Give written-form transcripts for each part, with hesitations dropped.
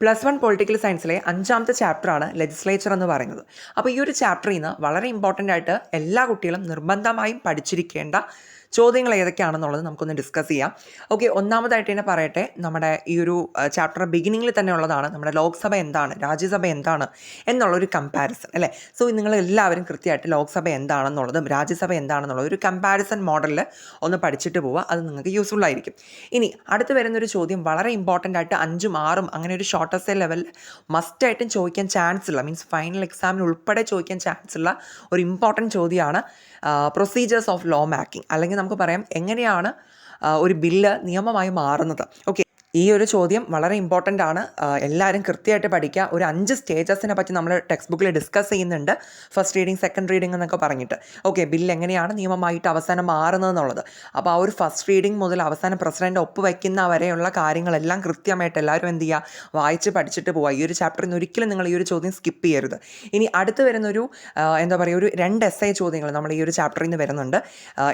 +1 political സയൻസിലെ 5ാമത്തെ ചാപ്റ്ററാണ് legislature എന്ന് പറയുന്നത്. അപ്പോൾ ഈ ഒരു ചാപ്റ്ററിൽ നിന്ന് വളരെ ഇമ്പോർട്ടൻ്റ് ആയിട്ട് എല്ലാ കുട്ടികളും നിർബന്ധമായും പഠിച്ചിരിക്കേണ്ട ചോദ്യങ്ങൾ ഏതൊക്കെയാണെന്നുള്ളത് നമുക്കൊന്ന് ഡിസ്കസ് ചെയ്യാം. ഓക്കെ, ഒന്നാമതായിട്ട് തന്നെ പറയട്ടെ, നമ്മുടെ ഈ ഒരു ചാപ്റ്റർ ബിഗിനിങ്ങിൽ തന്നെ ഉള്ളതാണ് നമ്മുടെ ലോക്സഭ എന്താണ്, രാജ്യസഭ എന്താണ് എന്നുള്ളൊരു കമ്പാരിസൺ അല്ലേ. സോ നിങ്ങൾ എല്ലാവരും കൃത്യമായിട്ട് ലോക്സഭ എന്താണെന്നുള്ളതും രാജ്യസഭ എന്താണെന്നുള്ളത് ഒരു കമ്പാരിസൺ മോഡലിൽ ഒന്ന് പഠിച്ചിട്ട് പോവുക. അത് നിങ്ങൾക്ക് യൂസ്ഫുൾ ആയിരിക്കും. ഇനി അടുത്ത് വരുന്നൊരു ചോദ്യം വളരെ ഇമ്പോർട്ടൻ്റ് ആയിട്ട് 5ഉം 6ഉം അങ്ങനെ ഒരു ഷോർട്ട് എസ്സേ ലെവലിൽ മസ്റ്റായിട്ടും ചോദിക്കാൻ ചാൻസ് ഉള്ള, മീൻസ് ഫൈനൽ എക്സാമിന് ഉൾപ്പെടെ ചോദിക്കാൻ ചാൻസ് ഉള്ള ഒരു ഇമ്പോർട്ടൻറ്റ് ചോദ്യമാണ് പ്രൊസീജിയേഴ്സ് ഓഫ് ലോ മേക്കിംഗ്, അല്ലെങ്കിൽ നമുക്ക് പറയാം എങ്ങനെയാണ് ഒരു ബില്ല് നിയമമായി മാറുന്നത്. ഓക്കെ, ഈ ഒരു ചോദ്യം വളരെ ഇമ്പോർട്ടൻ്റ് ആണ്. എല്ലാവരും കൃത്യമായിട്ട് പഠിക്കുക. ഒരു 5 സ്റ്റേജസിനെ പറ്റി നമ്മൾ ടെക്സ്റ്റ് ബുക്കിൽ ഡിസ്കസ് ചെയ്യുന്നുണ്ട്. ഫസ്റ്റ് റീഡിങ്, സെക്കൻഡ് റീഡിംഗ് എന്നൊക്കെ പറഞ്ഞിട്ട്. ഓക്കെ, ബില്ല് എങ്ങനെയാണ് നിയമമായിട്ട് അവസാനം മാറുന്നത് എന്നുള്ളത്. അപ്പോൾ ആ ഒരു ഫസ്റ്റ് റീഡിംഗ് മുതൽ അവസാനം പ്രസിഡന്റ് ഒപ്പുവയ്ക്കുന്ന വരെയുള്ള കാര്യങ്ങളെല്ലാം കൃത്യമായിട്ട് എല്ലാവരും എന്ത് ചെയ്യുക, വായിച്ച് പഠിച്ചിട്ട് പോവുക. ഈ ഒരു ചാപ്റ്ററിൽ നിന്ന് ഒരിക്കലും നിങ്ങൾ ഈ ഒരു ചോദ്യം സ്കിപ്പ് ചെയ്യരുത്. ഇനി അടുത്ത് വരുന്നൊരു എന്താ പറയുക, ഒരു 2 എസ്സേ ചോദ്യങ്ങൾ നമ്മൾ ഈ ഒരു ചാപ്റ്ററിൽ നിന്ന് വരുന്നുണ്ട്.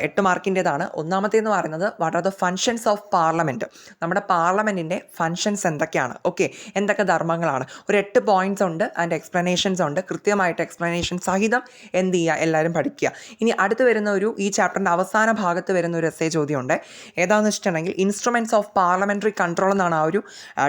8 മാർക്കിൻ്റേതാണ്. ഒന്നാമത്തേന്ന് പറയുന്നത് what are the functions of parliament, നമ്മുടെ പാർലമെൻറ്റിൻ്റെ ഫങ്ഷൻസ് എന്തൊക്കെയാണ്, ഓക്കെ, എന്തൊക്കെ ധർമ്മങ്ങളാണ്. ഒരു 8 പോയിൻറ്റ്സ് ഉണ്ട്, അതിൻ്റെ എക്സ്പ്ലനേഷൻസ് ഉണ്ട്. കൃത്യമായിട്ട് എക്സ്പ്ലനേഷൻ സഹിതം എന്ത് ചെയ്യുക, എല്ലാവരും പഠിക്കുക. ഇനി അടുത്ത് വരുന്ന ഈ ചാപ്റ്ററിൻ്റെ അവസാന ഭാഗത്ത് വരുന്ന ഒരു എസ്സേ ചോദ്യമുണ്ട്. ഏതാണെന്ന് വെച്ചിട്ടുണ്ടെങ്കിൽ ഇൻസ്ട്രുമെൻറ്റ്സ് ഓഫ് പാർലമെൻ്ററി കൺട്രോൾ എന്നാണ് ആ ഒരു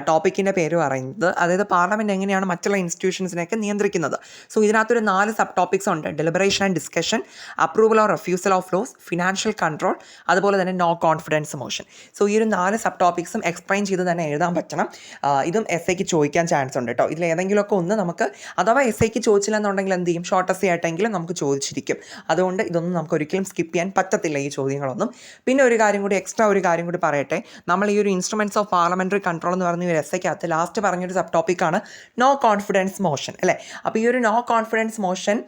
ടോപ്പിക്കിൻ്റെ പേര് പറയുന്നത്. അതായത് പാർലമെൻറ്റ് എങ്ങനെയാണ് മറ്റുള്ള ഇൻസ്റ്റിറ്റ്യൂഷൻസിനെയൊക്കെ നിയന്ത്രിക്കുന്നത്. സോ ഇതിനകത്തൊരു 4 സബ് ടോപ്പിക്സ് ഉണ്ട്. Deliberation and discussion, approval or refusal of laws, financial control, അതുപോലെ തന്നെ നോ കോൺഫിഡൻസ് മോഷൻ. സോ ഈ ഒരു 4 സബ് ടോപ്പിക്സും എക്സ്പ്ലെയിൻ ചെയ്ത് തന്നെ എഴുതാൻ പറ്റണം. ഇതും എസ്സേക്ക് ചോദിക്കാൻ ചാൻസ് ഉണ്ട് കേട്ടോ. ഇതിൽ ഏതെങ്കിലുമൊക്കെ ഒന്ന് നമുക്ക്, അഥവാ എസ്സേക്ക് ചോദിച്ചില്ല എന്നുണ്ടെങ്കിൽ എന്ത് ചെയ്യും, ഷോർട്ട് എസ്സേ ആയിട്ടെങ്കിലും നമുക്ക് ചോദിച്ചിരിക്കും. അതുകൊണ്ട് ഇതൊന്നും നമുക്ക് ഒരിക്കലും സ്കിപ്പ് ചെയ്യാൻ പറ്റത്തില്ല, ഈ ചോദ്യങ്ങളൊന്നും. പിന്നെ ഒരു കാര്യം കൂടി, എക്സ്ട്രാ ഒരു കാര്യം കൂടി പറയട്ടെ. നമ്മൾ ഈ ഒരു ഇൻസ്ട്രുമെൻറ്റ്സ് ഓഫ് പാർലമെൻ്ററി കൺട്രോൾ എന്ന് പറഞ്ഞ ഒരു എസ്സേക്കകത്ത് ലാസ്റ്റ് പറഞ്ഞൊരു സബ് ടോപ്പിക്കാണ് നോ കോൺഫിഡൻസ് മോഷൻ അല്ലേ. അപ്പോൾ ഈ ഒരു നോ കോൺഫിഡൻസ് മോഷൻ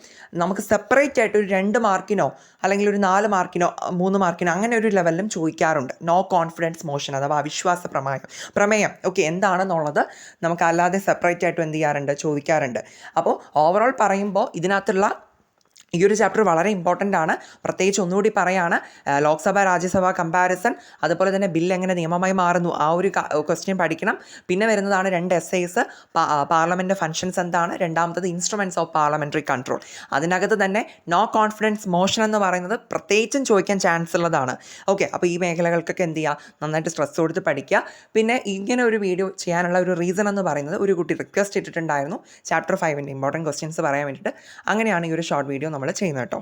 നമുക്ക് സെപ്പറേറ്റ് ആയിട്ട് ഒരു 2 മാർക്കിനോ അല്ലെങ്കിൽ ഒരു 4 മാർക്കിനോ 3 മാർക്കിനോ അങ്ങനെ ഒരു ലെവലിലും ചോദിക്കാറുണ്ട്. നോ കോൺഫിഡൻസ് മോഷൻ അഥവാ അവിശ്വാസ പ്രമേയം ഓക്കെ എന്താണെന്നുള്ളത് നമുക്ക് അല്ലാതെ സെപ്പറേറ്റ് ആയിട്ട് എന്ത് ചെയ്യാറുണ്ട്, ചോദിക്കാറുണ്ട്. അപ്പോൾ ഓവറോൾ പറയുമ്പോൾ ഇതിനകത്തുള്ള ഈ ഒരു ചാപ്റ്റർ വളരെ ഇമ്പോർട്ടൻ്റ് ആണ്. പ്രത്യേകിച്ച് ഒന്നുകൂടി പറയാണ്, ലോക്സഭ രാജ്യസഭ കമ്പാരിസൺ, അതുപോലെ തന്നെ ബില്ല് എങ്ങനെ നിയമമായി മാറുന്നു, ആ ഒരു ക്വസ്റ്റ്യൻ പഠിക്കണം. പിന്നെ വരുന്നതാണ് 2 എസ്സേസ്, പാർലമെൻറ്റ് ഫങ്ഷൻസ് എന്താണ്, രണ്ടാമത്തത് ഇൻസ്ട്രുമെൻറ്റ്സ് ഓഫ് പാർലമെൻ്ററി കൺട്രോൾ. അതിനകത്ത് തന്നെ നോ കോൺഫിഡൻസ് മോഷൻ എന്ന് പറയുന്നത് പ്രത്യേകിച്ചും ചോദിക്കാൻ ചാൻസ് ഉള്ളതാണ്. ഓക്കെ, അപ്പോൾ ഈ മേഖലകൾക്കൊക്കെ എന്ത് ചെയ്യുക, നന്നായിട്ട് സ്ട്രെസ് കൊടുത്ത് പഠിക്കുക. പിന്നെ ഇങ്ങനെ ഒരു വീഡിയോ ചെയ്യാനുള്ള ഒരു റീസൺ എന്ന് പറയുന്നത്, ഒരു കുട്ടി റിക്വസ്റ്റ് ഇട്ടിട്ടുണ്ടായിരുന്നു ചാപ്റ്റർ 5ൻ്റെ ഇമ്പോർട്ടൻറ്റ് ക്വസ്റ്റ്യൻസ് പറയാൻ വേണ്ടിയിട്ട്. അങ്ങനെയാണ് ഈ ഒരു ഷോർട്ട് വീഡിയോ നമ്മൾ ചെയ്യുന്നത് കേട്ടോ.